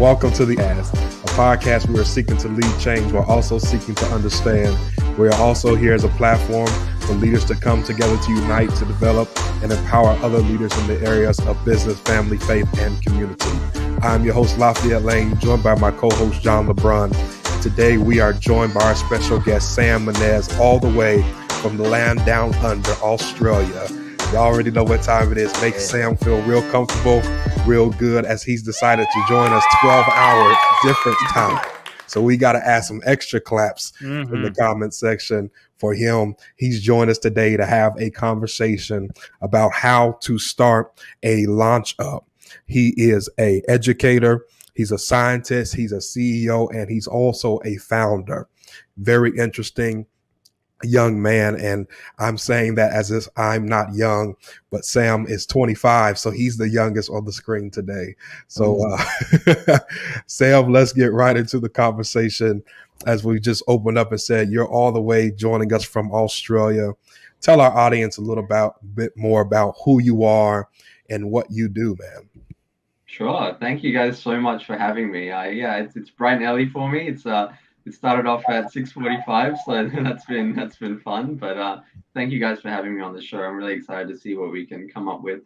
Welcome to the Manez, a podcast we are seeking to lead change while also seeking to understand. We are also here as a platform for leaders to come together to unite, to develop, and empower other leaders in the areas of business, family, faith, and community. I'm your host, Lafayette Lane, joined by my co-host, John LeBron. Today, we are joined by our special guest, Sam Manez, all the way from the land down under, Australia. You already know what time it is. Make Sam feel real comfortable, real good, as he's decided to join us 12-hour different time. So we got to add some extra claps in the comment section for him. He's joined us today to have a conversation about how to start a launch up. He is an educator. He's a scientist. He's a CEO, and he's also a founder. Very interesting young man, and I'm saying that as if I'm not young, but Sam is 25, so he's the youngest on the screen today. So Sam, let's get right into the conversation. As we just opened up and said, you're all the way joining us from Australia. Tell our audience a bit more about who you are and what you do, man. Sure. Thank you guys so much for having me. It's bright and early for me. It started off at 6:45, so that's been fun. But thank you guys for having me on the show. I'm really excited to see what we can come up with.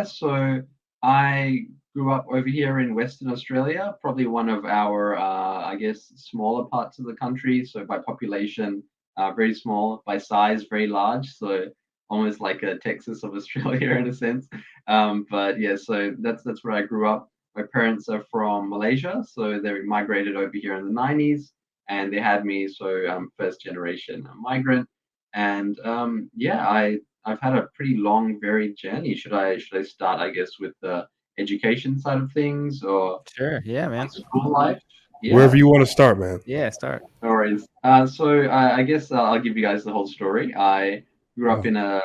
So I grew up over here in Western Australia, probably one of our I guess smaller parts of the country. So by population, very small. By size, very large. So almost like a Texas of Australia in a sense. But yeah, so that's where I grew up. My parents are from Malaysia, so they migrated over here in the 90s, and they had me, so first generation migrant. And I've had a pretty long, varied journey. Should I start, I guess, with the education side of things or Sure. Yeah, man. school life? Yeah, Wherever you want to start, man. Yeah, start. no worries. I guess I'll give you guys the whole story. I grew up in a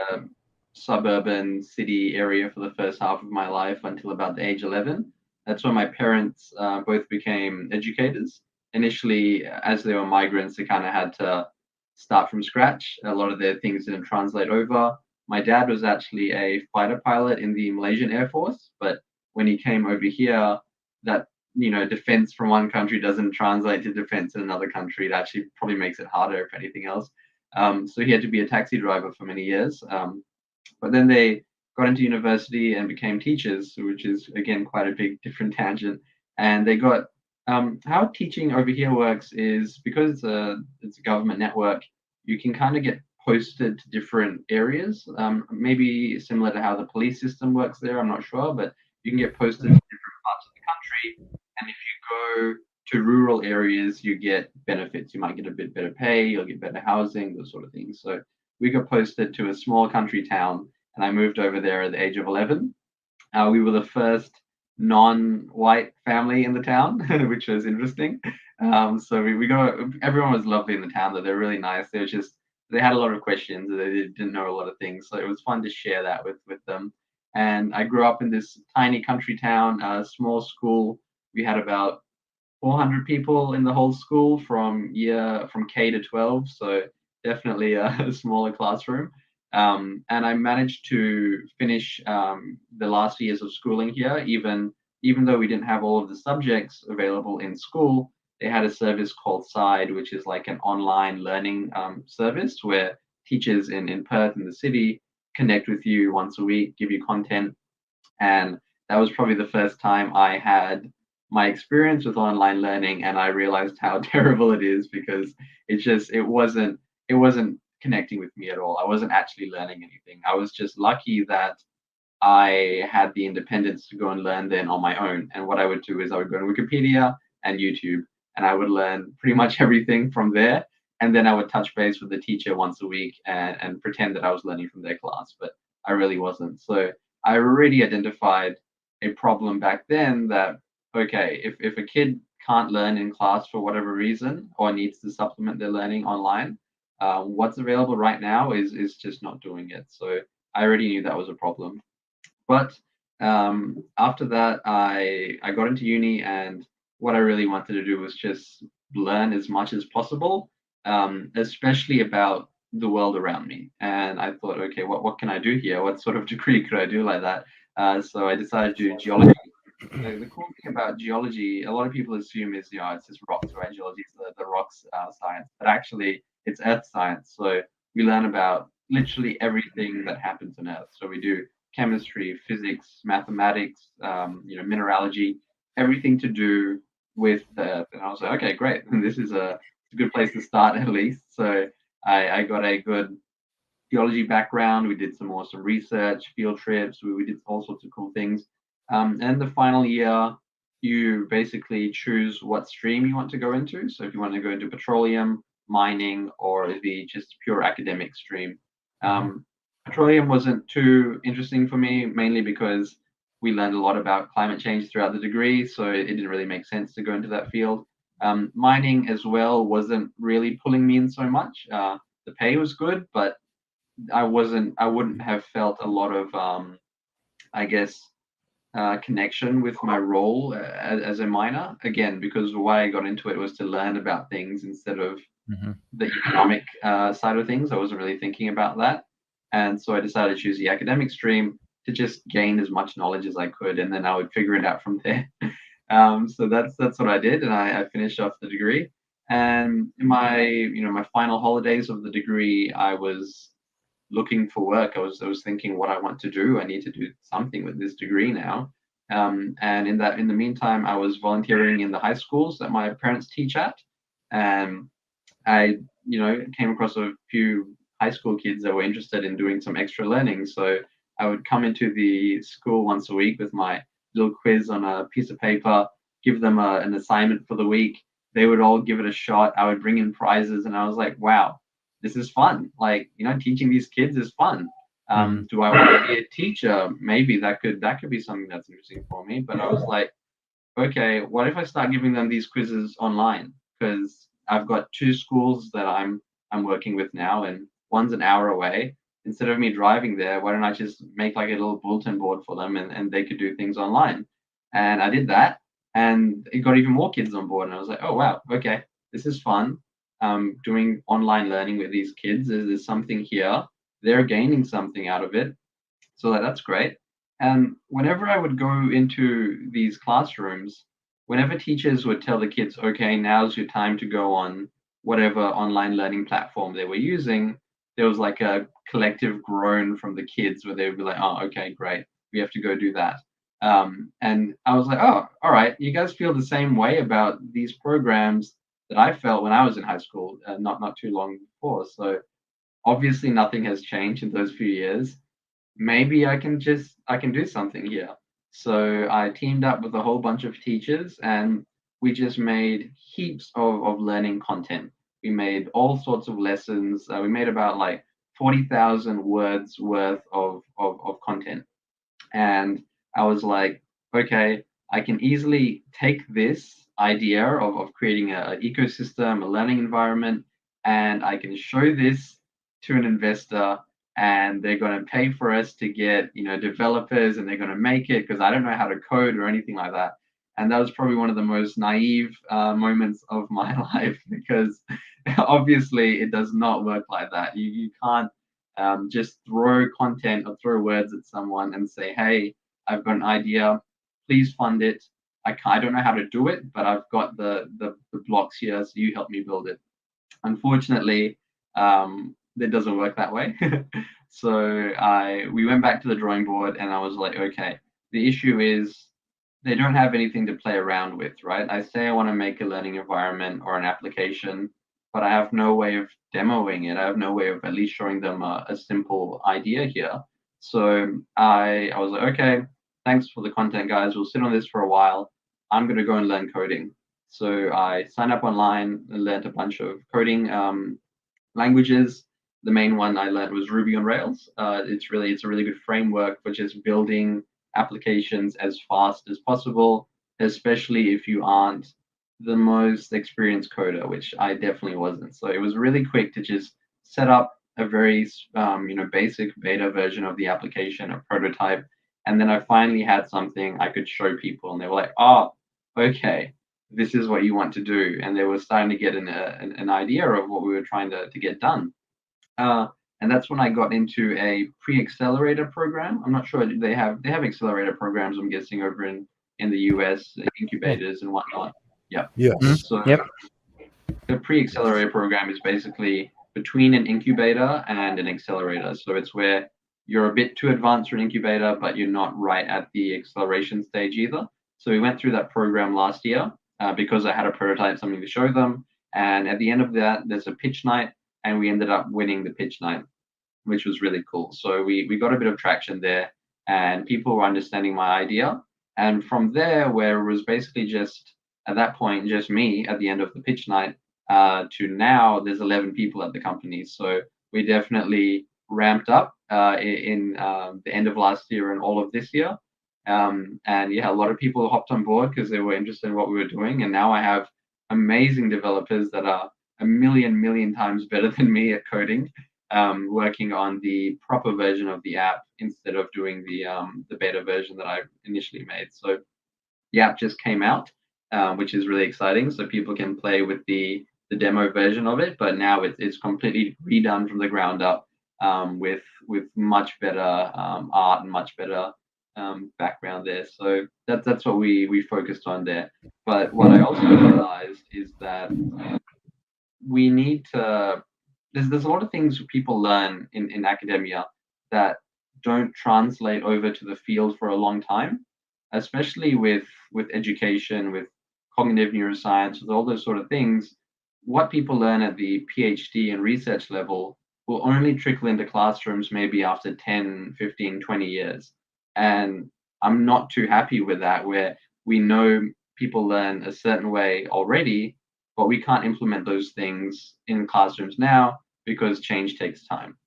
suburban city area for the first half of my life until about the age 11. That's when my parents both became educators. Initially, as they were migrants, they kind of had to start from scratch. A lot of their things didn't translate over. My dad was actually a fighter pilot in the Malaysian Air Force, but when he came over here, that defense from one country doesn't translate to defense in another country. It actually probably makes it harder, if anything else. So he had to be a taxi driver for many years. But then they got into university and became teachers, which is again quite a big different tangent. And they got how teaching over here works is because it's a government network, you can kind of get posted to different areas. Maybe similar to how the police system works there. I'm not sure, but you can get posted to different parts of the country. And if you go to rural areas, you get benefits. You might get a bit better pay, you'll get better housing, those sort of things. So we got posted to a small country town, and I moved over there at the age of 11. We were the first non-white family in the town, which was interesting. So we got everyone was lovely in the town. Though they're really nice. They had a lot of questions. They didn't know a lot of things, so it was fun to share that with them. And I grew up in this tiny country town, small school. We had about 400 people in the whole school from K to 12, so definitely a smaller classroom. And I managed to finish the last years of schooling here, even though we didn't have all of the subjects available in school. They had a service called Side, which is like an online learning service where teachers in Perth in the city connect with you once a week, give you content, and that was probably the first time I had my experience with online learning, and I realized how terrible it is because it wasn't connecting with me at all. I wasn't actually learning anything. I was just lucky that I had the independence to go and learn then on my own. And what I would do is I would go to Wikipedia and YouTube, and I would learn pretty much everything from there. And then I would touch base with the teacher once a week and pretend that I was learning from their class, but I really wasn't. So I already identified a problem back then that, okay, if a kid can't learn in class for whatever reason or needs to supplement their learning online, what's available right now is just not doing it. So I already knew that was a problem. But after that, I got into uni, and what I really wanted to do was just learn as much as possible, especially about the world around me. And I thought, okay, what can I do here? What sort of degree could I do like that? So I decided to do geology. the cool thing about geology, a lot of people assume is, it's just rocks, right? Geology is the rocks science, but actually it's earth science. So we learn about literally everything that happens on Earth. So we do chemistry, physics, mathematics, mineralogy, everything to do with the Earth. And I was like, okay, great. This is a good place to start at least. So I got a good geology background. We did some awesome research, field trips. We did all sorts of cool things. And the final year, you basically choose what stream you want to go into. So if you want to go into petroleum, mining, or the just pure academic stream. Um, Petroleum wasn't too interesting for me, mainly because we learned a lot about climate change throughout the degree, so it didn't really make sense to go into that field. Mining as well wasn't really pulling me in so much. The pay was good, but I wouldn't have felt a lot of, I guess, connection with my role as a miner. Again, because why I got into it was to learn about things instead of Mhm. the economic side of things. I wasn't really thinking about that. And so I decided to choose the academic stream to just gain as much knowledge as I could, and then I would figure it out from there. So that's what I did, and I finished off the degree. And in my final holidays of the degree, I was looking for work. I was thinking what I want to do. I need to do something with this degree now. And in the meantime, I was volunteering in the high schools that my parents teach at, and I came across a few high school kids that were interested in doing some extra learning. So I would come into the school once a week with my little quiz on a piece of paper, give them an assignment for the week. They would all give it a shot. I would bring in prizes, and I was like, wow, this is fun. Like, teaching these kids is fun. Do I want to be a teacher? Maybe that could be something that's interesting for me. But I was like, okay, what if I start giving them these quizzes online? Because I've got two schools that I'm working with now, and one's an hour away. Instead of me driving there, why don't I just make like a little bulletin board for them, and they could do things online? And I did that, and it got even more kids on board. And I was like, oh wow, okay, this is fun. Doing online learning with these kids, there's something here. They're gaining something out of it, so that's great. And whenever I would go into these classrooms, whenever teachers would tell the kids, okay, now's your time to go on whatever online learning platform they were using, there was like a collective groan from the kids where they would be like, oh, okay, great, we have to go do that. And I was like, oh, all right, you guys feel the same way about these programs that I felt when I was in high school, not too long before. So obviously nothing has changed in those few years. Maybe I can do something here. So I teamed up with a whole bunch of teachers, and we just made heaps of learning content. We made all sorts of lessons. We made about like 40,000 words worth of content. And I was like, okay, I can easily take this idea of creating an ecosystem, a learning environment, and I can show this to an investor, and they're going to pay for us to get, developers, and they're going to make it because I don't know how to code or anything like that. And that was probably one of the most naive moments of my life, because obviously it does not work like that. You can't just throw content or throw words at someone and say, hey, I've got an idea, please fund it. I don't know how to do it, but I've got the blocks here, so you help me build it. Unfortunately, it doesn't work that way. So we went back to the drawing board, and I was like, okay, the issue is they don't have anything to play around with, right? I say I want to make a learning environment or an application, but I have no way of demoing it. I have no way of at least showing them a simple idea here. So I was like, okay, thanks for the content, guys. We'll sit on this for a while. I'm going to go and learn coding. So I signed up online and learned a bunch of coding languages. The main one I learned was Ruby on Rails. It's a really good framework for just building applications as fast as possible, especially if you aren't the most experienced coder, which I definitely wasn't. So it was really quick to just set up a very basic beta version of the application, a prototype, and then I finally had something I could show people, and they were like, "Oh, okay, this is what you want to do," and they were starting to get an idea of what we were trying to get done. Uh, and that's when I got into a pre-accelerator program. I'm not sure they have accelerator programs, I'm guessing, over in in the US, incubators and whatnot. Yeah. Yes. So Yep. the pre-accelerator program is basically between an incubator and an accelerator. So it's where you're a bit too advanced for an incubator, but you're not right at the acceleration stage either. So we went through that program last year because I had a prototype, something to show them. And at the end of that, there's a pitch night, and we ended up winning the pitch night, which was really cool. So we got a bit of traction there, and people were understanding my idea. And from there, where it was basically just at that point just me at the end of the pitch night, to now there's 11 people at the company. So we definitely ramped up in the end of last year and all of this year. And yeah, a lot of people hopped on board because they were interested in what we were doing. And now I have amazing developers that are a million times better than me at coding, working on the proper version of the app instead of doing the beta version that I initially made. So the app just came out, which is really exciting. So people can play with the demo version of it, but now it's completely redone from the ground up, with much better art and much better background there. So that's what we focused on there. But what I also realized is that we need to there's a lot of things people learn in academia that don't translate over to the field for a long time, especially with education, with cognitive neuroscience, with all those sort of things. What people learn at the PhD and research level will only trickle into classrooms maybe after 10, 15, 20 years. And I'm not too happy with that, where we know people learn a certain way already, but we can't implement those things in classrooms now because change takes time.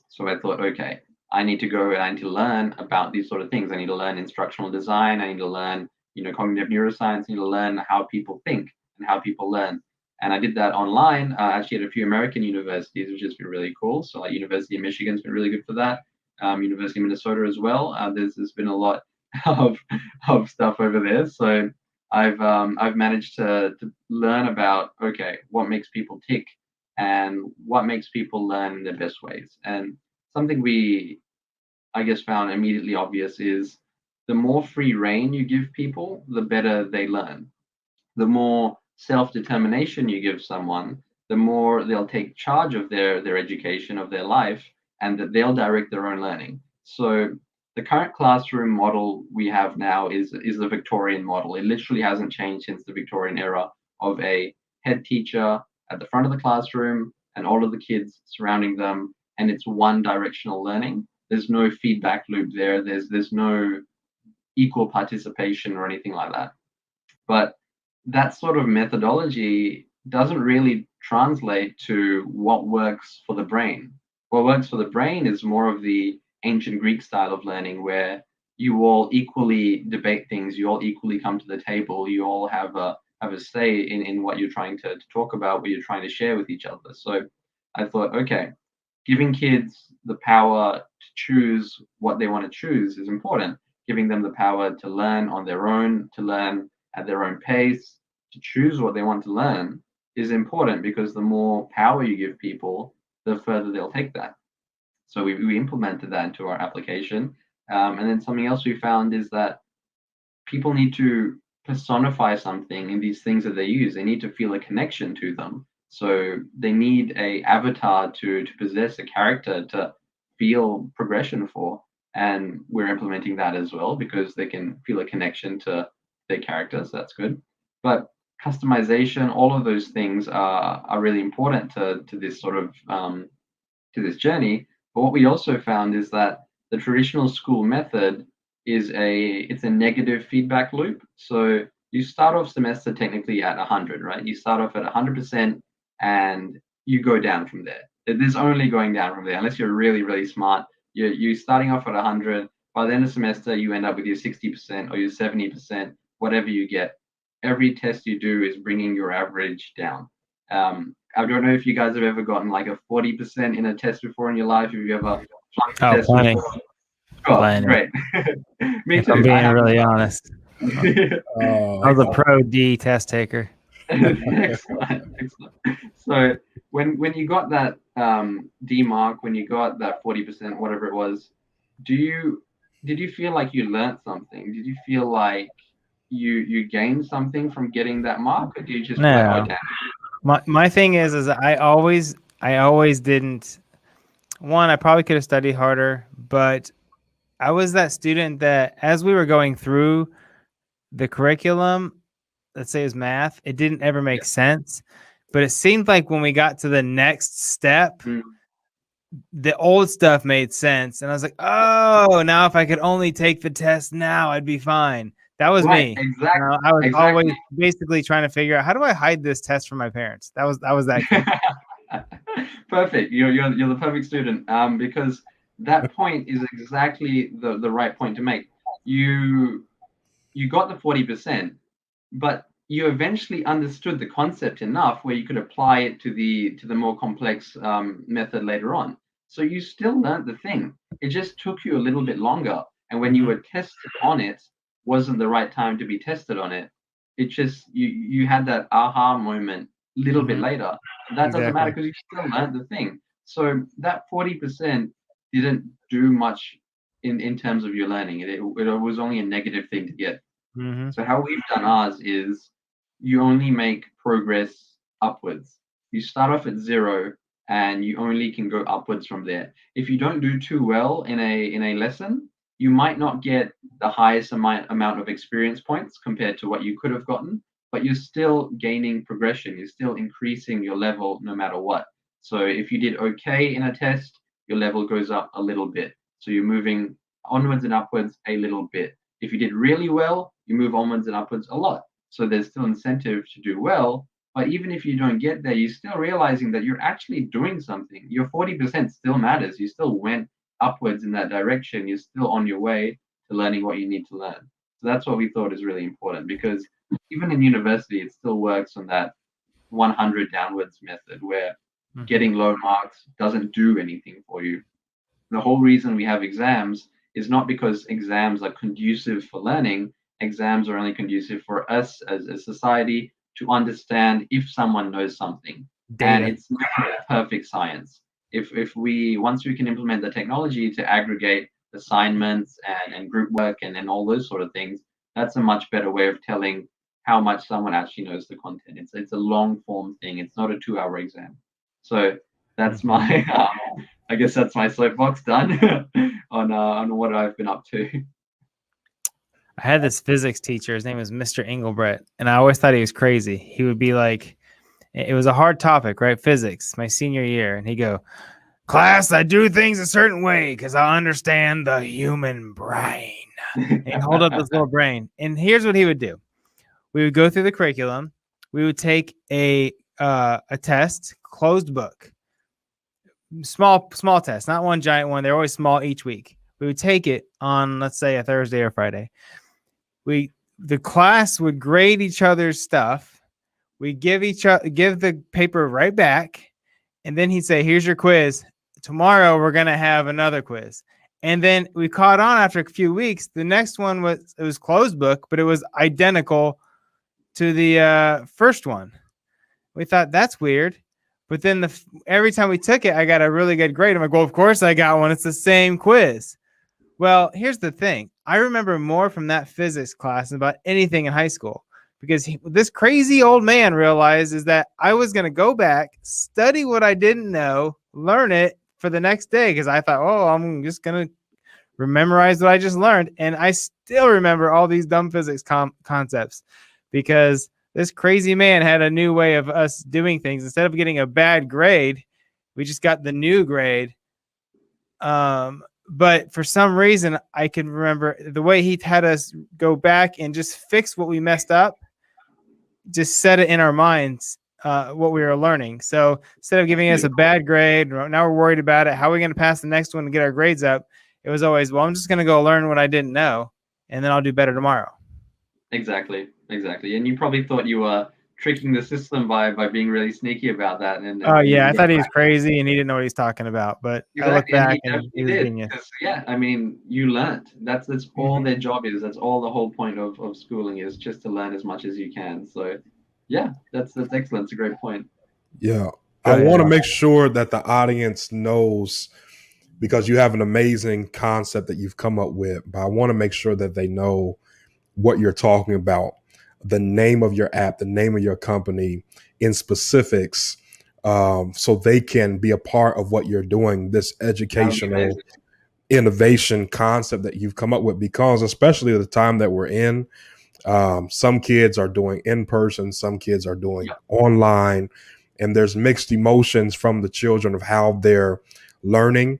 So I thought, okay, I need to go and I need to learn about these sort of things. I need to learn instructional design. I need to learn, cognitive neuroscience. I need to learn how people think and how people learn. And I did that online, actually at a few American universities, which has been really cool. So like University of Michigan's been really good for that. University of Minnesota as well. There's been a lot of stuff over there. So I've managed to learn about, okay, what makes people tick and what makes people learn in their best ways. And something we, I guess, found immediately obvious is the more free reign you give people, the better they learn. The more self-determination you give someone, the more they'll take charge of their education, of their life, and that they'll direct their own learning. So the current classroom model we have now is the Victorian model. It literally hasn't changed since the Victorian era, of a head teacher at the front of the classroom and all of the kids surrounding them, and it's one directional learning. There's no feedback loop there. There's no equal participation or anything like that. But that sort of methodology doesn't really translate to what works for the brain. What works for the brain is more of the ancient Greek style of learning, where you all equally debate things, you all equally come to the table, you all have a say in what you're trying to talk about, what you're trying to share with each other. So I thought, okay, giving kids the power to choose what they want to choose is important. Giving them the power to learn on their own, to learn at their own pace, to choose what they want to learn is important, because the more power you give people, the further they'll take that. So we implemented that into our application. And then something else we found is that people need to personify something in these things that they use. They need to feel a connection to them. So they need a avatar to possess a character to feel progression for. And we're implementing that as well, because they can feel a connection to their characters. So that's good. But customization, all of those things are really important to this sort of to this journey. But what we also found is that the traditional school method is it's a negative feedback loop. So you start off semester technically at 100, right? You start off at 100% and you go down from there. There's only going down from there, unless you're really smart. You're starting off at 100. By the end of the semester, you end up with your 60% or your 70%, whatever you get. Every test you do is bringing your average down. I don't know if you guys have ever gotten like a 40% in a test before in your life. Have you ever flunked a test plenty. before? Oh, great. Me If too. I'm being really honest. I was a pro D test taker. Excellent. So when you got that D mark, when you got that 40%, whatever it was, did you feel like you learned something? Did you feel like you gain something from getting that mark, or do you just No. be like, oh damn? My thing is I always didn't. One, I probably could have studied harder, but I was that student that as we were going through the curriculum, let's say it was math, it didn't ever make sense. But it seemed like when we got to the next step, the old stuff made sense. And I was like, oh, now if I could only take the test now, I'd be fine. That was Right, me. exactly. I was Exactly. always basically trying to figure out, how do I hide this test from my parents? That was that kid. Perfect. You're the perfect student. Because that point is exactly the right point to make. You got the 40%, but you eventually understood the concept enough where you could apply it to the more complex method later on. So you still learned the thing. It just took you a little bit longer. And when you were tested on it, wasn't the right time to be tested on it. It just you had that aha moment a little bit later. That doesn't matter because you still learned the thing. So that 40% didn't do much in terms of your learning. It was only a negative thing to get. So how we've done ours is you only make progress upwards. You start off at 0 and you only can go upwards from there. If you don't do too well in a lesson, you might not get the highest amount of experience points compared to what you could have gotten, but you're still gaining progression. You're still increasing your level no matter what. So if you did okay in a test, your level goes up a little bit. So you're moving onwards and upwards a little bit. If you did really well, you move onwards and upwards a lot. So there's still incentive to do well. But even if you don't get there, you're still realizing that you're actually doing something. Your 40% still matters. You still went upwards in that direction. You're still on your way to learning what you need to learn. So that's what we thought is really important, because even in university, it still works on that 100 downwards method where getting low marks doesn't do anything for you. The whole reason we have exams is not because exams are conducive for learning. Exams are only conducive for us as a society to understand if someone knows something. And it's never a perfect science. If we once we can implement the technology to aggregate assignments and group work and all those sort of things, that's a much better way of telling how much someone actually knows the content. It's a long form thing. It's not a 2-hour exam. So that's my I guess that's my soapbox done on what I've been up to. I had this physics teacher. His name was Mr. Engelbrett, and I always thought he was crazy. He would be like, it was a hard topic, right? Physics, my senior year. And he'd go, class, I do things a certain way because I understand the human brain. And he'd hold up this little brain. And here's what he would do. We would go through the curriculum. We would take a test, closed book. Small test, not one giant one. They're always small each week. We would take it on, let's say, a Thursday or Friday. The class would grade each other's stuff. We give the paper right back, and then he'd say, "Here's your quiz. Tomorrow we're gonna have another quiz." And then we caught on after a few weeks. The next one was closed book, but it was identical to the first one. We thought that's weird. But then every time we took it, I got a really good grade. I'm like, well, of course I got one. It's the same quiz. Well, here's the thing. I remember more from that physics class than about anything in high school, because this crazy old man realized is that I was going to go back, study what I didn't know, learn it for the next day, because I thought, oh, I'm just going to memorize what I just learned. And I still remember all these dumb physics concepts, because this crazy man had a new way of us doing things. Instead of getting a bad grade, we just got the new grade. But for some reason, I can remember the way he had us go back and just fix what we messed up, just set it in our minds, what we were learning. So instead of giving us a bad grade, now we're worried about it. How are we going to pass the next one and get our grades up? It was always, well, I'm just going to go learn what I didn't know, and then I'll do better tomorrow. Exactly. And you probably thought you were tricking the system by being really sneaky about that. Oh yeah, I thought he was crazy and he didn't know what he's talking about. But exactly. I look back and he was genius. Yeah, I mean, you learned. That's all their job is. That's all the whole point of schooling is, just to learn as much as you can. So yeah, that's excellent. It's a great point. Yeah. I want to make sure that the audience knows, because you have an amazing concept that you've come up with, but I want to make sure that they know what you're talking about, the name of your app, the name of your company in specifics, so they can be a part of what you're doing, this That would be educational amazing. innovation concept that you've come up with, because especially at the time that we're in, some kids are doing in person, some kids are doing Yeah. online, and there's mixed emotions from the children of how they're learning.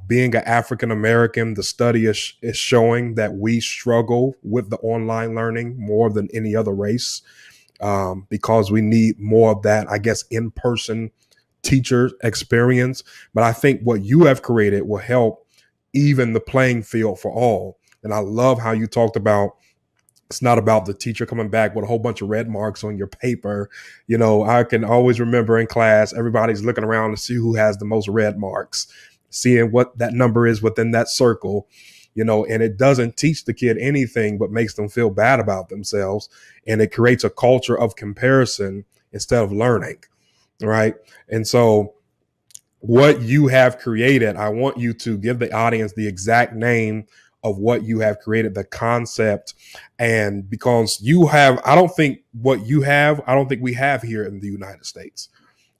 Being an African American, the study is showing that we struggle with the online learning more than any other race, because we need more of that, I guess, in person teacher experience. But I think what you have created will help even the playing field for all. And I love how you talked about it's not about the teacher coming back with a whole bunch of red marks on your paper. You know, I can always remember in class, everybody's looking around to see who has the most red marks, seeing what that number is within that circle, and it doesn't teach the kid anything but makes them feel bad about themselves. And it creates a culture of comparison instead of learning. Right. And so, what you have created, I want you to give the audience the exact name of what you have created, the concept. And because I don't think we have here in the United States.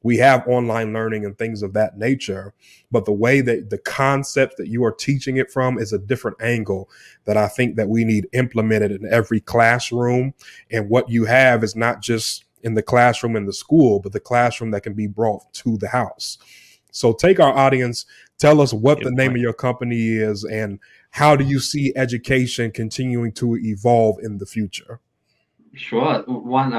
We have online learning and things of that nature, but the way that the concept that you are teaching it from is a different angle that I think that we need implemented in every classroom. And what you have is not just in the classroom in the school, but the classroom that can be brought to the house. So take our audience, tell us what the name of your company is, and how do you see education continuing to evolve in the future? Sure.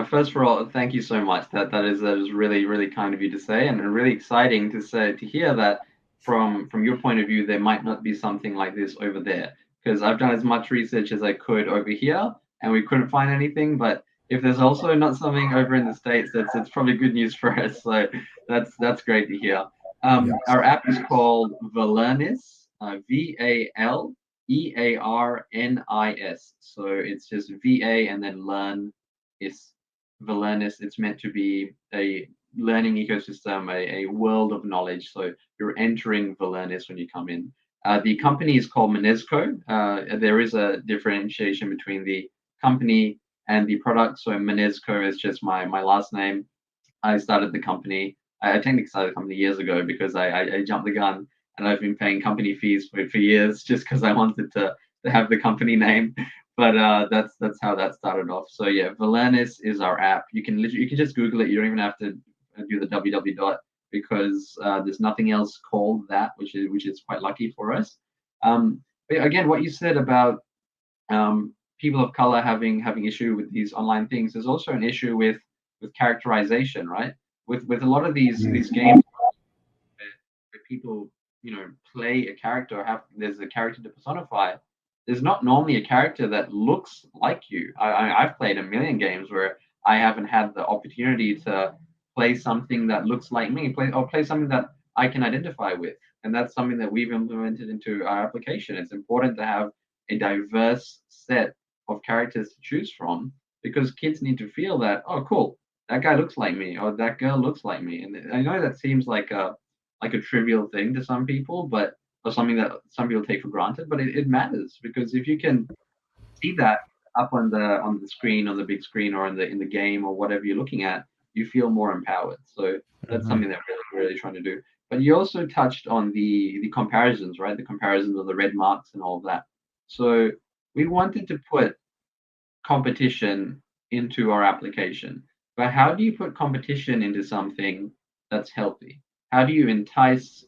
First of all, thank you so much. That is really really kind of you to say, and really exciting to hear that from your point of view, there might not be something like this over there. Because I've done as much research as I could over here, and we couldn't find anything. But if there's also not something over in the States, it's probably good news for us. So that's great to hear. Yes. Our app is called Valernis, Valernis. So it's just VA and then learn is Valernis. It's meant to be a learning ecosystem, a world of knowledge. So you're entering Valernis when you come in. The company is called Manezco. There is a differentiation between the company and the product. So Manezco is just my last name. I started the company. I technically started the company years ago because I jumped the gun, and I've been paying company fees for years just because I wanted to have the company name. But that's how that started off. So yeah, Valernis is our app. You can just Google it. You don't even have to do the www dot, because there's nothing else called that, which is quite lucky for us. But again, what you said about people of color having issue with these online things, there's also an issue with characterization, right? With a lot of these games where people play a character, there's a character to personify. There's not normally a character that looks like you. I've played a million games where I haven't had the opportunity to play something that looks like me, play something that I can identify with, and that's something that we've implemented into our application. It's important to have a diverse set of characters to choose from, because kids need to feel that, oh cool, that guy looks like me, or that girl looks like me. And I know that seems like a trivial thing to some people, but or something that some people take for granted, but it matters, because if you can see that up on the screen, on the big screen, or in the game, or whatever you're looking at, you feel more empowered. So that's something that we're really trying to do. But you also touched on the comparisons, right? The comparisons of the red marks and all of that. So we wanted to put competition into our application. But how do you put competition into something that's healthy? How do you entice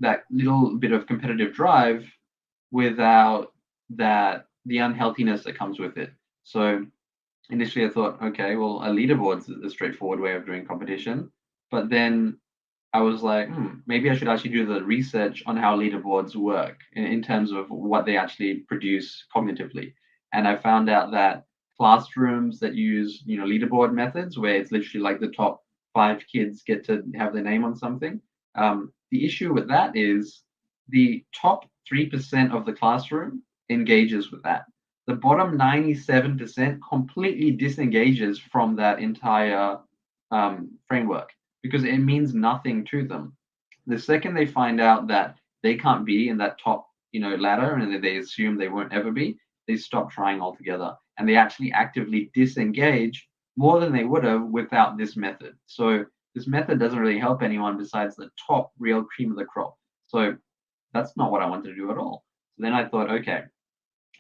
that little bit of competitive drive without the unhealthiness that comes with it? So initially I thought, okay, well, a leaderboard's a straightforward way of doing competition. But then I was like, maybe I should actually do the research on how leaderboards work in terms of what they actually produce cognitively. And I found out that classrooms that use, leaderboard methods, where it's literally like the top 5 kids get to have their name on something. The issue with that is the top 3% of the classroom engages with that. The bottom 97% completely disengages from that entire framework, because it means nothing to them. The second they find out that they can't be in that top, ladder, and they assume they won't ever be, they stop trying altogether, and they actually actively disengage more than they would have without this method. So this method doesn't really help anyone besides the top real cream of the crop. So that's not what I wanted to do at all. So then I thought, okay,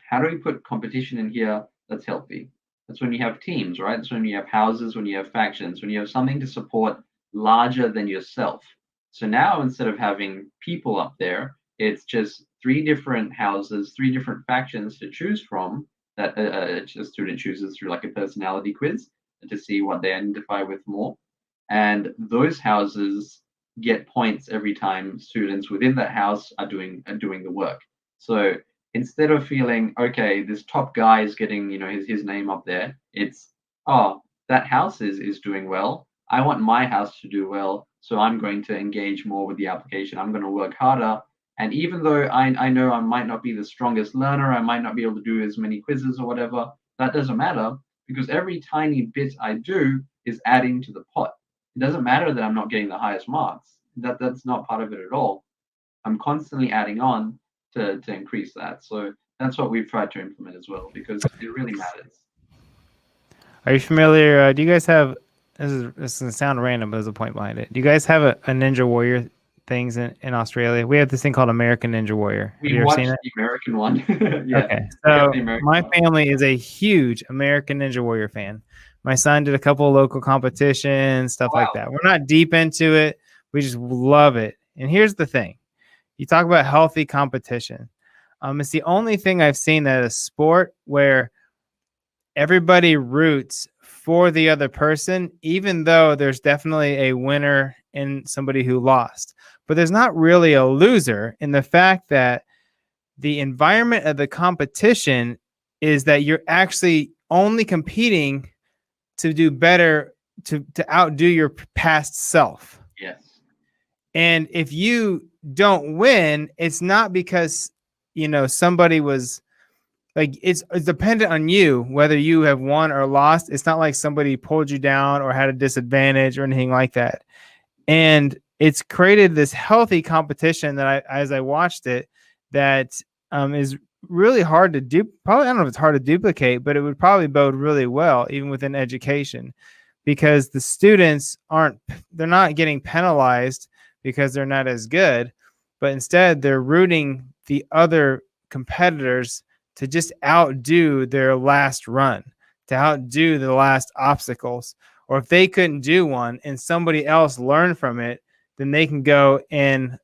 how do we put competition in here that's healthy? That's when you have teams, right? That's when you have houses, when you have factions, when you have something to support larger than yourself. So now instead of having people up there, it's just 3 different houses, 3 different factions to choose from that a student chooses through like a personality quiz to see what they identify with more. And those houses get points every time students within that house are doing the work. So instead of feeling, okay, this top guy is getting, his name up there, it's, oh, that house is doing well. I want my house to do well, so I'm going to engage more with the application. I'm going to work harder. And even though I know I might not be the strongest learner, I might not be able to do as many quizzes or whatever, that doesn't matter, because every tiny bit I do is adding to the pot. It doesn't matter that I'm not getting the highest marks. That's not part of it at all. I'm constantly adding on to increase that. So that's what we've tried to implement as well, because it really matters. Are you familiar? Do you guys have? This is gonna sound random, but there's a point behind it. Do you guys have a Ninja Warrior things in Australia? We have this thing called American Ninja Warrior. Have We you ever seen watched it? the American one. Yeah. Okay, We have so the American my one. family is a huge American Ninja Warrior fan. My son did a couple of local competitions, stuff like Wow. that. We're not deep into it. We just love it. And here's the thing: you talk about healthy competition. It's the only thing I've seen that a sport where everybody roots for the other person, even though there's definitely a winner and somebody who lost. But there's not really a loser in the fact that the environment of the competition is that you're actually only competing to do better, to outdo your past self. Yes. And if you don't win, it's not because, somebody was like, it's dependent on you whether you have won or lost. It's not like somebody pulled you down or had a disadvantage or anything like that. And it's created this healthy competition that as I watched it, that is really hard to do. Probably, I don't know if it's hard to duplicate, but it would probably bode really well, even within education, because the students they're not getting penalized because they're not as good, but instead they're rooting the other competitors to just outdo their last run, to outdo the last obstacles. Or if they couldn't do one and somebody else learned from it, then they can go and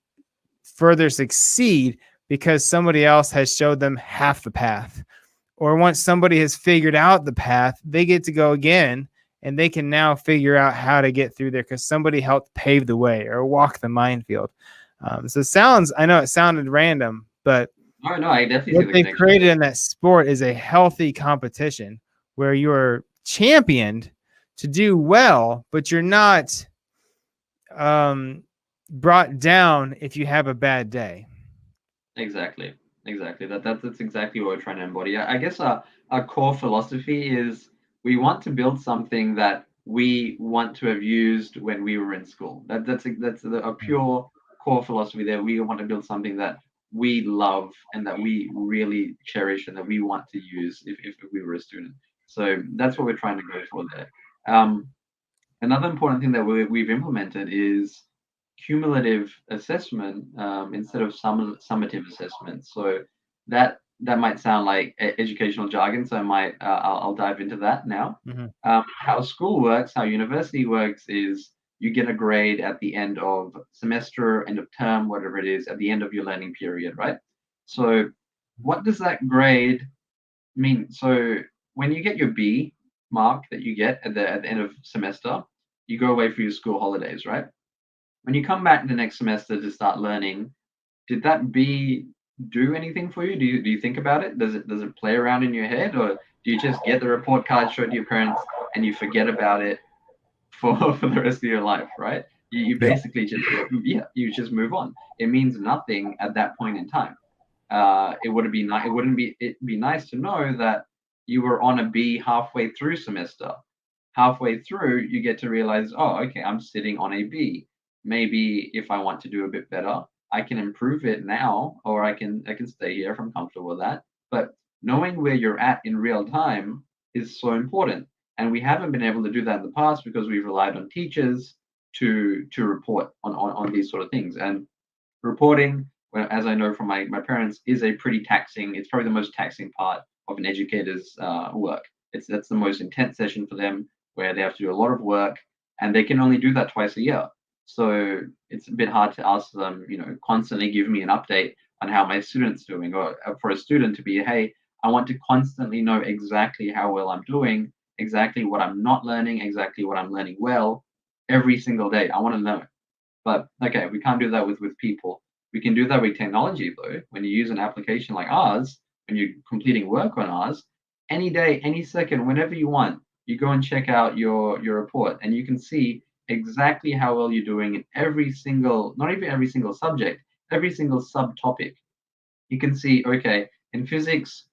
further succeed because somebody else has showed them half the path. Or once somebody has figured out the path, they get to go again and they can now figure out how to get through there because somebody helped pave the way or walk the minefield. So I know it sounded random, but No, I definitely see what the they've connection. created in that sport is a healthy competition where you're championed to do well, but you're not brought down if you have a bad day. Exactly. That's exactly what we're trying to embody. I guess our core philosophy is we want to build something that we want to have used when we were in school. That's a pure core philosophy there. We want to build something that we love and that we really cherish and that we want to use if we were a student. So that's what we're trying to go for there. Another important thing that we've implemented is cumulative assessment instead of summative assessment. So that might sound like educational jargon. So I'll dive into that now. Mm-hmm. How school works, how university works is you get a grade at the end of semester, end of term, whatever it is, at the end of your learning period, right? So what does that grade mean? So when you get your B mark that you get at the end of semester, you go away for your school holidays, right? When you come back the next semester to start learning, did that B do anything for you? Do you think about it? Does it play around in your head, or do you just get the report card, show it to your parents, and you forget about it for the rest of your life, right? You basically just you just move on. It means nothing at that point in time. It wouldn't be nice. It'd be nice to know that you were on a B halfway through semester. Halfway through, you get to realize, oh, okay, I'm sitting on a B. Maybe if I want to do a bit better, I can improve it now, or I can stay here if I'm comfortable with that. But knowing where you're at in real time is so important. And we haven't been able to do that in the past because we've relied on teachers to report on these sort of things. And reporting, well, as I know from my parents, is a pretty taxing. It's probably the most taxing part of an educator's work. That's the most intense session for them, where they have to do a lot of work, and they can only do that twice a year. So it's a bit hard to ask them, constantly give me an update on how my student's doing, or for a student to be, hey, I want to constantly know exactly how well I'm doing, exactly what I'm not learning, exactly what I'm learning well, every single day. I want to know. But okay, we can't do that with people. We can do that with technology though. When you use an application like ours, when you're completing work on ours, any day, any second, whenever you want, you go and check out your report, and you can see exactly how well you're doing in every single, not even every single subject, every single subtopic. You can see, okay, in physics,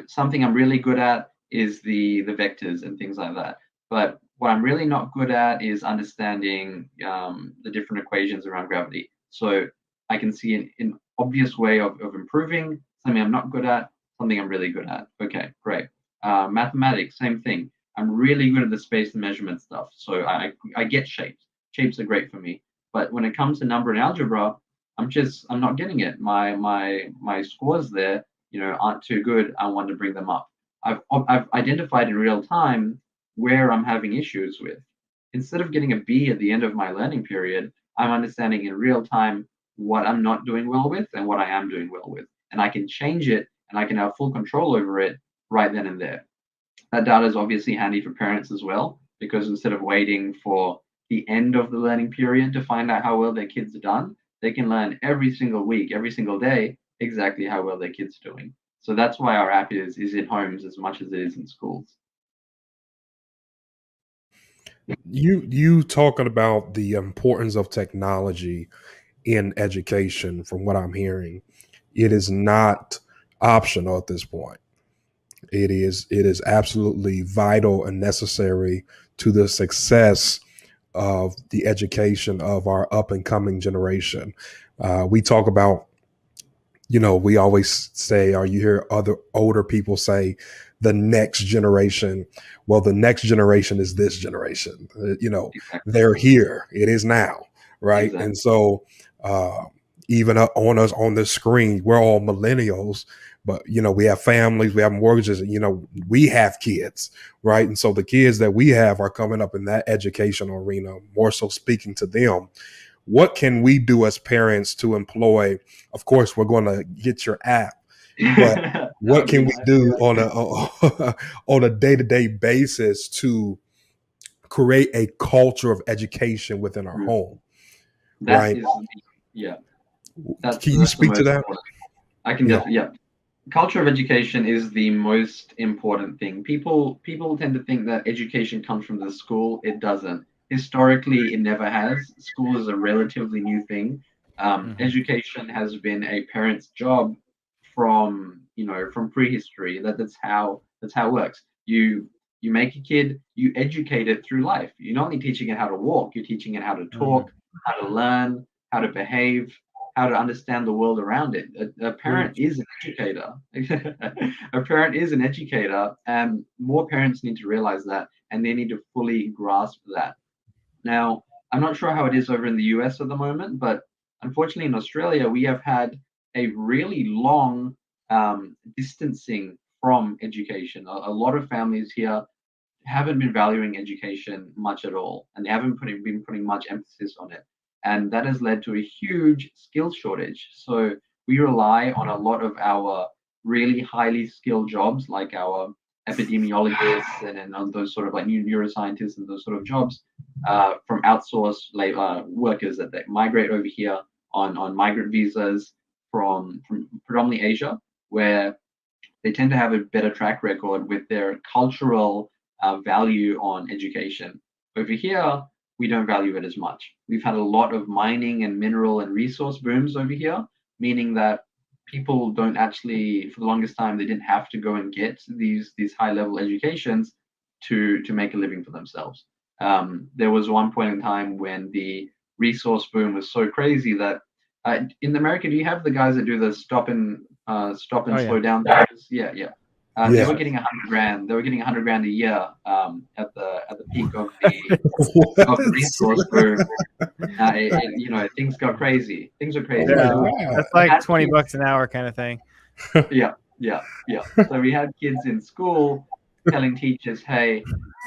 something I'm really good at is the vectors and things like that. But what I'm really not good at is understanding the different equations around gravity. So I can see an obvious way of improving something I'm not good at, something I'm really good at. Okay, great. Mathematics, same thing. I'm really good at the space and measurement stuff. So I get shapes. Shapes are great for me. But when it comes to number and algebra, I'm not getting it. My scores there, aren't too good. I want to bring them up. I've identified in real time where I'm having issues with. Instead of getting a B at the end of my learning period, I'm understanding in real time what I'm not doing well with and what I am doing well with. And I can change it and I can have full control over it right then and there. That data is obviously handy for parents as well, because instead of waiting for the end of the learning period to find out how well their kids are done, they can learn every single week, every single day, exactly how well their kids are doing. So that's why our app is in homes as much as it is in schools. You talking about the importance of technology in education, from what I'm hearing, it is not optional at this point. It is absolutely vital and necessary to the success of the education of our up and coming generation. We talk about, we always say, or you hear other older people say, the next generation. Well, the next generation is this generation. Exactly. They're here. It is now, right? Exactly. And so, even on us on this screen, we're all millennials, but we have families, we have mortgages, we have kids, right? And so the kids that we have are coming up in that educational arena, more so speaking to them. What can we do as parents to employ? Of course, we're going to get your app, but what can we do on a on a day-to-day basis to create a culture of education within our home? That Right? is, yeah, that's Can you the speak to most that? important. I can Yeah. definitely, yeah. Culture of education is the most important thing. People tend to think that education comes from the school. It doesn't. Historically, it never has. School is a relatively new thing. Education has been a parent's job from prehistory. That's how it works. You make a kid, you educate it through life. You're not only teaching it how to walk, you're teaching it how to talk, how to learn, how to behave, how to understand the world around it. A parent is an educator. A parent is an educator, and more parents need to realize that, and they need to fully grasp that. Now, I'm not sure how it is over in the US at the moment, but unfortunately in Australia, we have had a really long distancing from education. A lot of families here haven't been valuing education much at all, and they haven't been putting much emphasis on it. And that has led to a huge skills shortage. So we rely on a lot of our really highly skilled jobs, like our epidemiologists and on those sort of like new neuroscientists and those sort of jobs, from outsourced labor workers that migrate over here on migrant visas from predominantly Asia, where they tend to have a better track record with their cultural value on education. Over here, we don't value it as much. We've had a lot of mining and mineral and resource booms over here, meaning that people don't actually, for the longest time, they didn't have to go and get these high level educations to make a living for themselves. There was one point in time when the resource boom was so crazy that in America, do you have the guys that do the stop and stop and Oh, yeah. slow down things. Yeah, yeah. They Yeah. were getting 100 grand. They were getting 100 grand a year at the peak of the resource. So you know, things got crazy. Things are crazy. Yeah, So that's we like had $20 kids. an hour kind of thing. Yeah, yeah, yeah. So we had kids in school telling teachers, "Hey,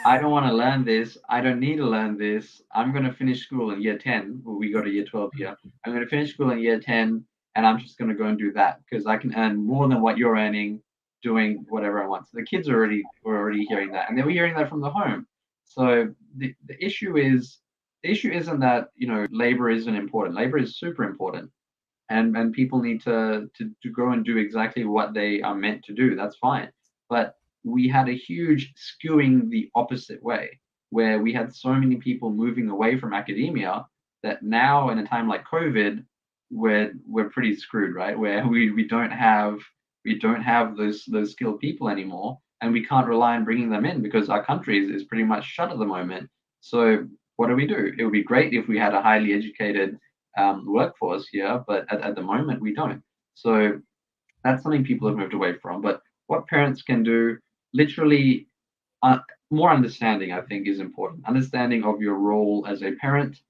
I don't want to learn this. I don't need to learn this. I'm going to finish school in year 10. Well, we go to year 12 here. I'm going to finish school in year 10, and I'm just going to go and do that because I can earn more than what you're earning doing whatever I want." So the kids were already hearing that, and they were hearing that from the home. So the issue isn't that, you know, labor isn't important. Labor is super important, and people need to go and do exactly what they are meant to do. That's fine. But we had a huge skewing the opposite way, where we had so many people moving away from academia that now in a time like COVID, we're pretty screwed, right? Where we don't have those skilled people anymore, and we can't rely on bringing them in because our country is pretty much shut at the moment. So what do? It would be great if we had a highly educated workforce here, but at the moment we don't. So that's something people have moved away from. But what parents can do, literally, more understanding, I think, is important. Understanding of your role as a parent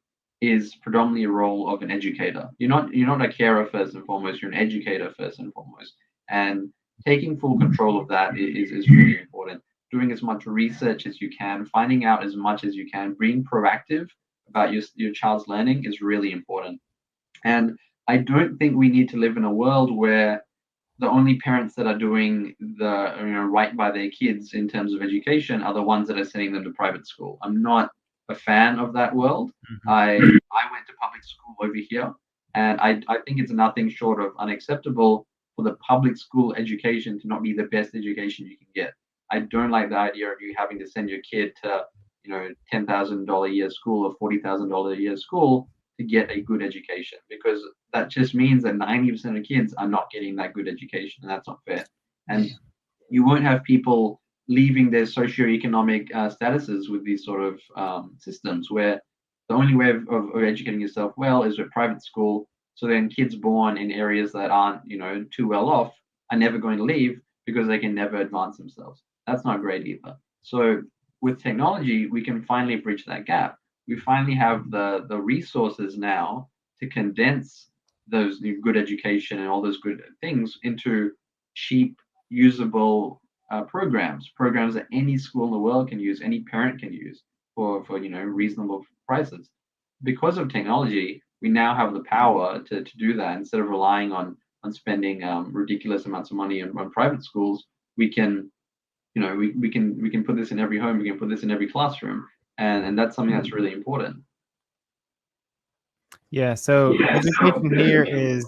is predominantly a role of an educator. You're not a carer first and foremost. You're an educator first and foremost. And taking full control of that is really important. Doing as much research as you can, finding out as much as you can, being proactive about your child's learning is really important. And I don't think we need to live in a world where the only parents that are doing the, you know, right by their kids in terms of education are the ones that are sending them to private school. I'm not a fan of that world. I went to public school over here, and I think it's nothing short of unacceptable for the public school education to not be the best education you can get. I don't like the idea of you having to send your kid to, you know, $10,000 a year school or $40,000 a year school to get a good education, because that just means that 90% of kids are not getting that good education, and that's not fair. And you won't have people leaving their socioeconomic statuses with these sort of systems where the only way of educating yourself well is with private school. So then kids born in areas that aren't, you know, too well off are never going to leave because they can never advance themselves. That's not great either. So with technology, we can finally bridge that gap. We finally have the resources now to condense those good education and all those good things into cheap, usable programs that any school in the world can use, any parent can use for you know, reasonable prices. Because of technology, we now have the power to do that. Instead of relying on spending ridiculous amounts of money on private schools, we can, you know, we can put this in every home, we can put this in every classroom, and that's something that's really important. Yeah, so education here is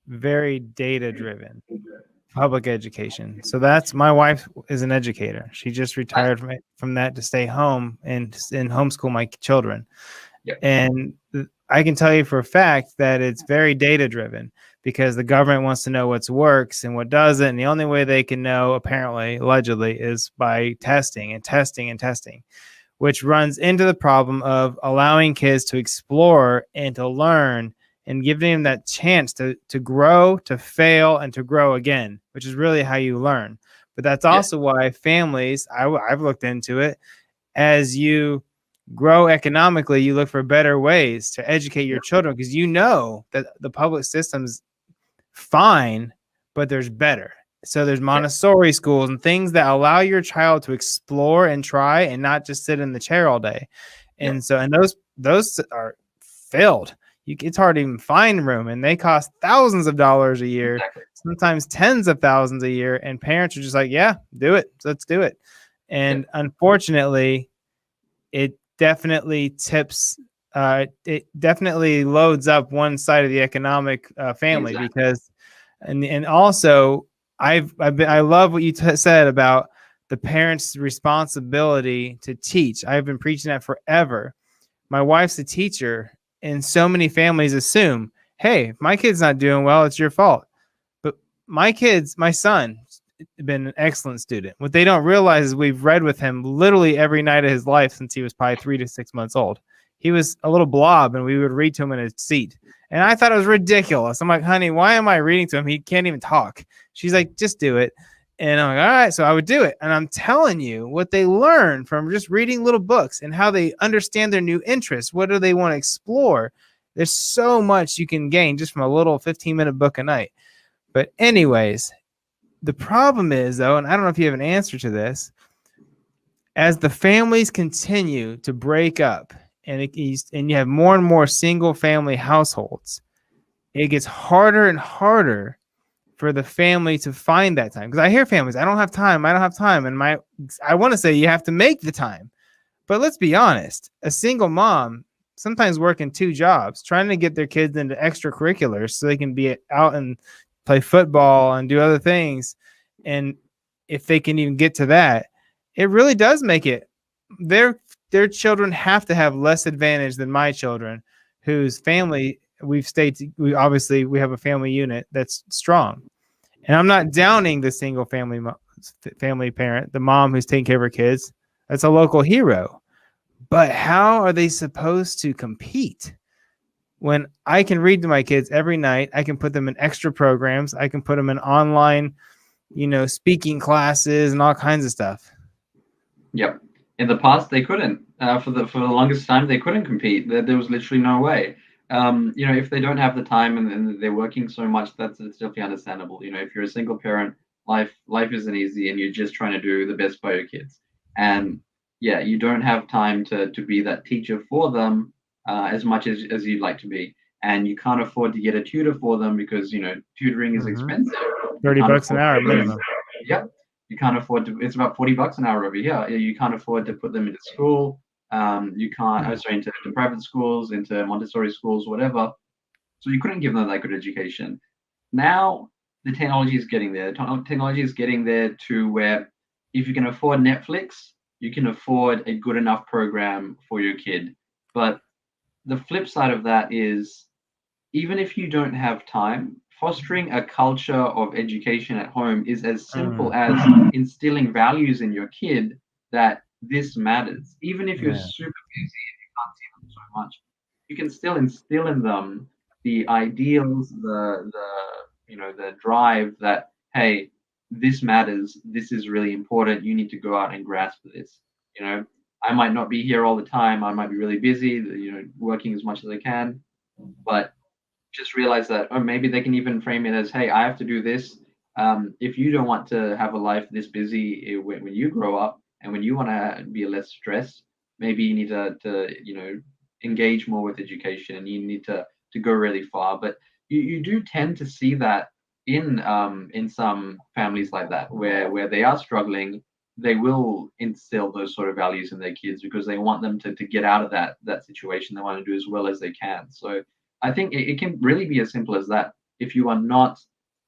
very data driven, public education. So that's, my wife is an educator. She just retired from that to stay home and homeschool my children. Yep. And I can tell you for a fact that it's very data driven, because the government wants to know what works and what doesn't. And the only way they can know, apparently, allegedly, is by testing and testing and testing, which runs into the problem of allowing kids to explore and to learn and giving them that chance to grow, to fail, and to grow again, which is really how you learn. But that's also why families, I've looked into it, as you grow economically, you look for better ways to educate your children, because you know that the public system's fine, but there's better. So there's Montessori schools and things that allow your child to explore and try and not just sit in the chair all day. And so, and those are filled. It's hard to even find room, and they cost thousands of dollars a year, sometimes tens of thousands a year. And parents are just like, yeah, do it. Let's do it. And unfortunately, it definitely tips. It definitely loads up one side of the economic family, because, and also I love what you said about the parents' responsibility to teach. I've been preaching that forever. My wife's a teacher, and so many families assume, hey, if my kid's not doing well, it's your fault. But my son, been an excellent student. What they don't realize is we've read with him literally every night of his life since he was probably 3 to 6 months old. He was a little blob, and we would read to him in his seat. And I thought it was ridiculous. I'm like, honey, why am I reading to him? He can't even talk. She's like, just do it. And I'm like, all right. So I would do it. And I'm telling you what they learn from just reading little books and how they understand their new interests. What do they want to explore? There's so much you can gain just from a little 15-minute book a night. But anyways, the problem is, though, and I don't know if you have an answer to this, as the families continue to break up and you have more and more single family households, it gets harder and harder for the family to find that time. Because I hear families, I don't have time. And I want to say you have to make the time. But let's be honest, a single mom sometimes working 2 jobs, trying to get their kids into extracurriculars so they can be out and play football and do other things. And if they can even get to that, it really does make it. Their children have to have less advantage than my children, whose family we have a family unit that's strong. And I'm not downing the single family parent, the mom who's taking care of her kids. That's a local hero. But how are they supposed to compete when I can read to my kids every night? I can put them in extra programs. I can put them in online, speaking classes and all kinds of stuff. Yep. In the past, they couldn't. For the longest time, they couldn't compete. There was literally no way. If they don't have the time and they're working so much, it's definitely understandable. If you're a single parent, life isn't easy, and you're just trying to do the best by your kids. And yeah, you don't have time to be that teacher for them as much as you'd like to be, and you can't afford to get a tutor for them because tutoring is expensive. $30 an hour minimum. Yep. You can't afford to. It's about $40 an hour over here. You can't afford to put them into school. You can't. Into private schools, into Montessori schools, whatever. So you couldn't give them that good education. Now the technology is getting there. Technology is getting there to where if you can afford Netflix, you can afford a good enough program for your kid. But the flip side of that is, even if you don't have time, fostering a culture of education at home is as simple as instilling values in your kid that this matters. Even if you're super busy and you can't see them so much, you can still instill in them the ideals, the drive that, hey, this matters. This is really important. You need to go out and grasp this. I might not be here all the time. I might be really busy, working as much as I can, but just realize that, maybe they can even frame it as, hey, I have to do this. If you don't want to have a life this busy when you grow up and when you want to be less stressed, maybe you need to engage more with education, and you need to go really far. But you do tend to see that in some families like that, where they are struggling, they will instill those sort of values in their kids because they want them to get out of that situation. They want to do as well as they can. So I think it can really be as simple as that. If you are not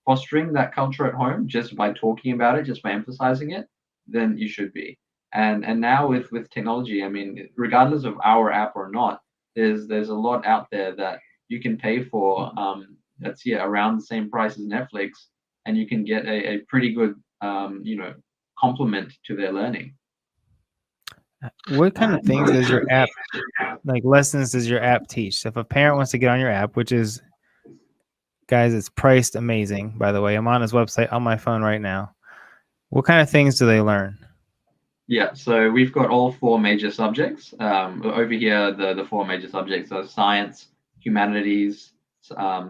fostering that culture at home just by talking about it, just by emphasizing it, then you should be. And now with technology, I mean, regardless of our app or not, there's a lot out there that you can pay for that's around the same price as Netflix, and you can get a pretty good complement to their learning. What kind of things does your app, like lessons, does your app teach? So if a parent wants to get on your app, which is, guys, it's priced amazing, by the way. I'm on his website on my phone right now. What kind of things do they learn? Yeah, so we've got all 4 major subjects. Over here, the 4 major subjects are science, humanities,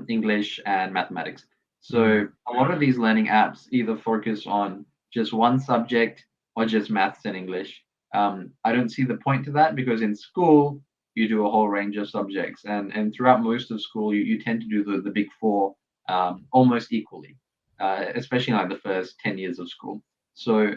English, and mathematics. So a lot of these learning apps either focus on just one subject or just maths and English. I don't see the point to that, because in school, you do a whole range of subjects. And throughout most of school, you tend to do the big 4 almost equally, especially in like the first 10 years of school. So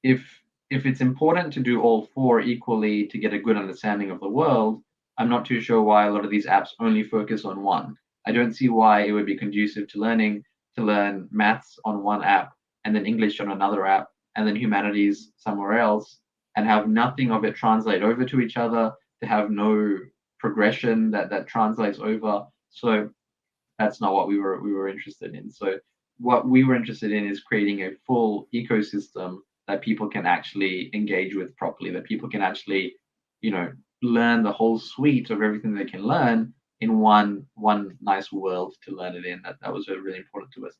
if it's important to do all 4 equally to get a good understanding of the world, I'm not too sure why a lot of these apps only focus on one. I don't see why it would be conducive to learn maths on one app, and then English on another app, and then humanities somewhere else, and have nothing of it translate over to each other, to have no progression that translates over. So that's not what we were interested in. So what we were interested in is creating a full ecosystem that people can actually engage with properly, that people can actually, learn the whole suite of everything they can learn in one nice world to learn it in. That was really important to us.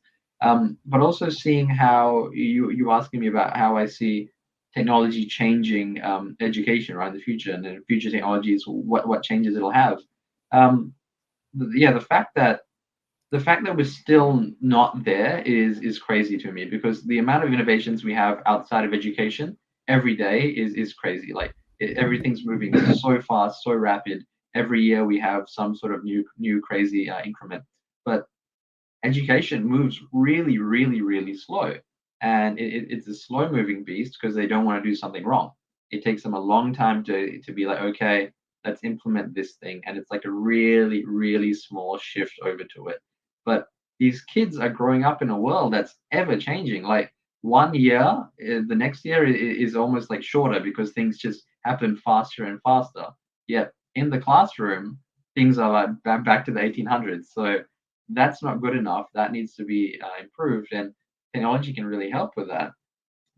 But also seeing how you asking me about how I see technology changing education right in the future, and then future technologies, what changes it'll have. The fact that we're still not there is crazy to me, because the amount of innovations we have outside of education every day is crazy. Like everything's moving so fast, so rapid. Every year we have some sort of new crazy increment. But education moves really, really, really slow. And it's a slow moving beast because they don't want to do something wrong. It takes them a long time to be like, okay, let's implement this thing. And it's like a really, really small shift over to it. But these kids are growing up in a world that's ever changing. Like one year, the next year is almost like shorter because things just happen faster and faster. Yet in the classroom, things are like back to the 1800s. So that's not good enough. That needs to be improved, and technology can really help with that.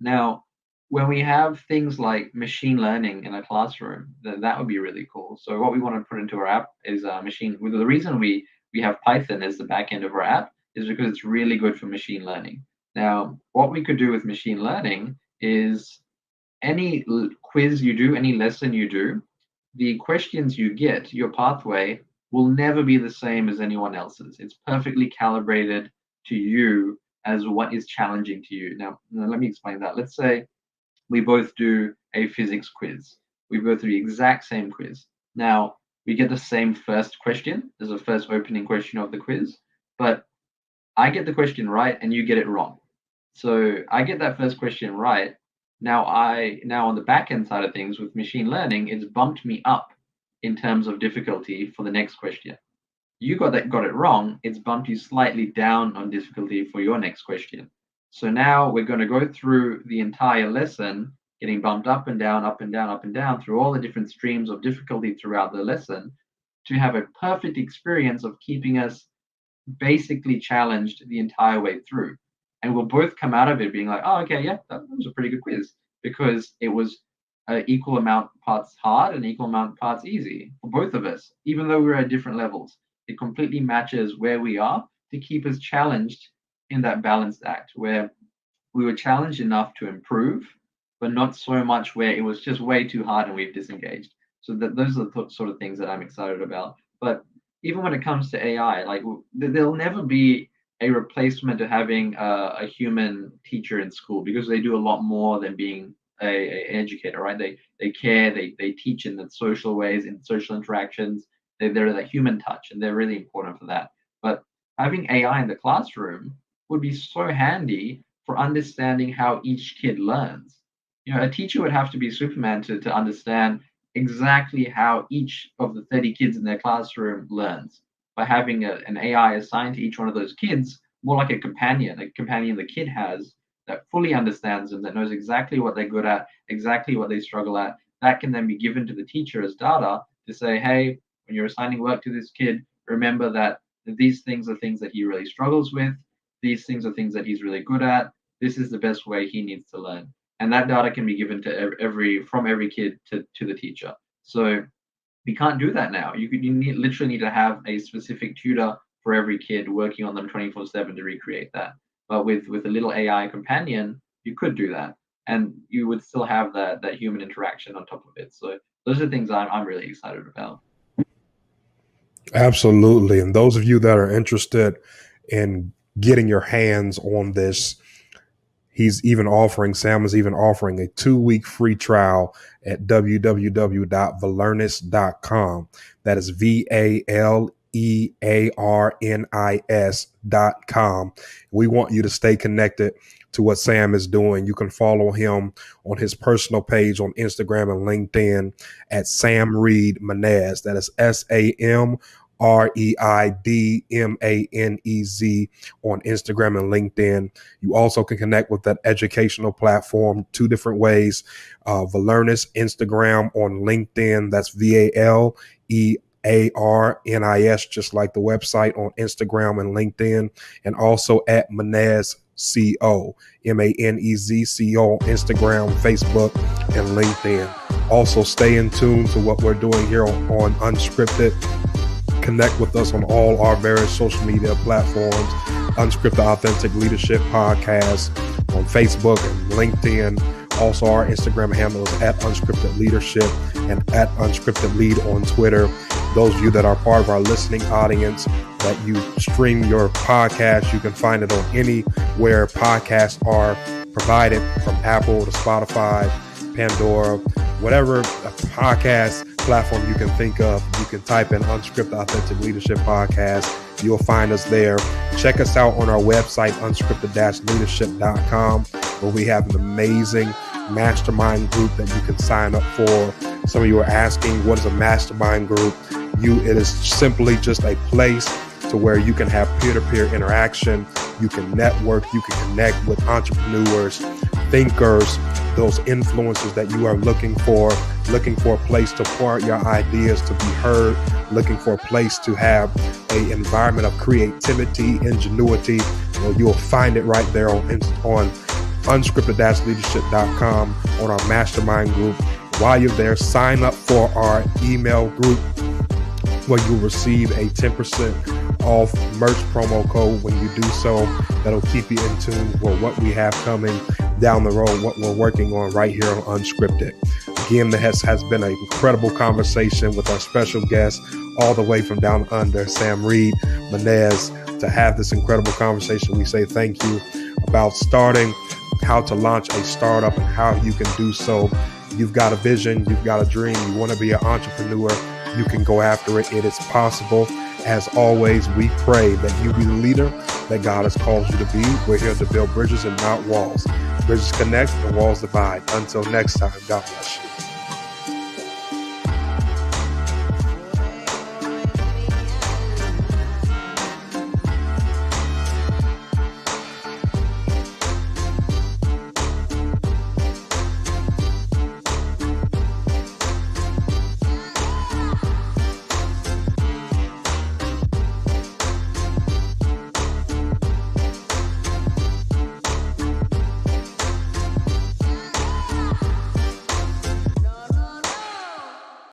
Now, when we have things like machine learning in a classroom, then that would be really cool. So what we want to put into our app is machine. The reason we have Python as the back end of our app is because it's really good for machine learning. Now, what we could do with machine learning is any quiz you do, any lesson you do, the questions you get, your pathway will never be the same as anyone else's. It's perfectly calibrated to you as what is challenging to you. Now let me explain that. Let's say we both do a physics quiz. We both do the exact same quiz. Now, we get the same first question. There's a first opening question of the quiz, but I get the question right and you get it wrong. So I get that first question right. Now on the back end side of things with machine learning, it's bumped me up in terms of difficulty for the next question. You got it wrong, it's bumped you slightly down on difficulty for your next question. So now we're going to go through the entire lesson, getting bumped up and down, up and down, up and down through all the different streams of difficulty throughout the lesson to have a perfect experience of keeping us basically challenged the entire way through. And we'll both come out of it being like, oh, okay, yeah, that was a pretty good quiz, because it was equal amount parts hard and equal amount parts easy for both of us, even though we're at different levels. It completely matches where we are to keep us challenged in that balanced act where we were challenged enough to improve, but not so much where it was just way too hard and we've disengaged. So those are the sort of things that I'm excited about. But even when it comes to AI, like there'll never be a replacement to having a human teacher in school, because they do a lot more than being an educator, right? They care, they teach in the social ways, in social interactions. They're that human touch, and they're really important for that. But having AI in the classroom would be so handy for understanding how each kid learns. A teacher would have to be Superman to understand exactly how each of the 30 kids in their classroom learns. By having an AI assigned to each one of those kids, more like a companion the kid has that fully understands them, that knows exactly what they're good at, exactly what they struggle at, that can then be given to the teacher as data to say, hey, when you're assigning work to this kid, remember that these things are things that he really struggles with. These things are things that he's really good at. This is the best way he needs to learn. And that data can be given to every kid to the teacher. So we can't do that now. You literally need to have a specific tutor for every kid working on them 24/7 to recreate that. But with a little AI companion, you could do that, and you would still have that human interaction on top of it. So those are things I'm really excited about. Absolutely. And those of you that are interested in getting your hands on this, Sam is even offering a 2-week free trial at www.valernis.com. That is VALEARNIS.com. We want you to stay connected to what Sam is doing. You can follow him on his personal page on Instagram and LinkedIn at Samreid Manez. That is SAMREIDMANEZ on Instagram and LinkedIn. You also can connect with that educational platform 2 different ways. Valernis Instagram, on LinkedIn. That's VALEARNIS, just like the website, on Instagram and LinkedIn, and also at Manez CO, MANEZCO on Instagram, Facebook, and LinkedIn. Also, stay in tune to what we're doing here on Unscripted. Connect with us on all our various social media platforms. Unscripted Authentic Leadership Podcast on Facebook and LinkedIn. Also, our Instagram handle is at Unscripted Leadership and at Unscripted Lead on Twitter. Those of you that are part of our listening audience, that you stream your podcast, you can find it on anywhere podcasts are provided, from Apple to Spotify, Pandora, whatever podcast platform you can think of. You can type in Unscripted Authentic Leadership Podcast. You'll find us there. Check us out on our website, unscripted-leadership.com, where we have an amazing mastermind group that you can sign up for. Some of you are asking, what is a mastermind group? It is simply just a place to where you can have peer-to-peer interaction. You can network, you can connect with entrepreneurs, thinkers, those influencers that you are looking for a place to pour out your ideas, to be heard, looking for a place to have an environment of creativity, ingenuity. Well, you'll find it right there on unscripted-leadership.com on our mastermind group. While you're there, sign up for our email group, where you'll receive a 10% off merch promo code when you do so. That'll keep you in tune for what we have coming down the road, what we're working on right here on Unscripted. Again, this has been an incredible conversation with our special guest all the way from down under, Samreid, Manez, to have this incredible conversation. We say thank you about starting, how to launch a startup and how you can do so. You've got a vision, you've got a dream, you want to be an entrepreneur, you can go after it. It is possible. As always, we pray that you be the leader that God has called you to be. We're here to build bridges and not walls. Bridges connect and walls divide. Until next time, God bless you.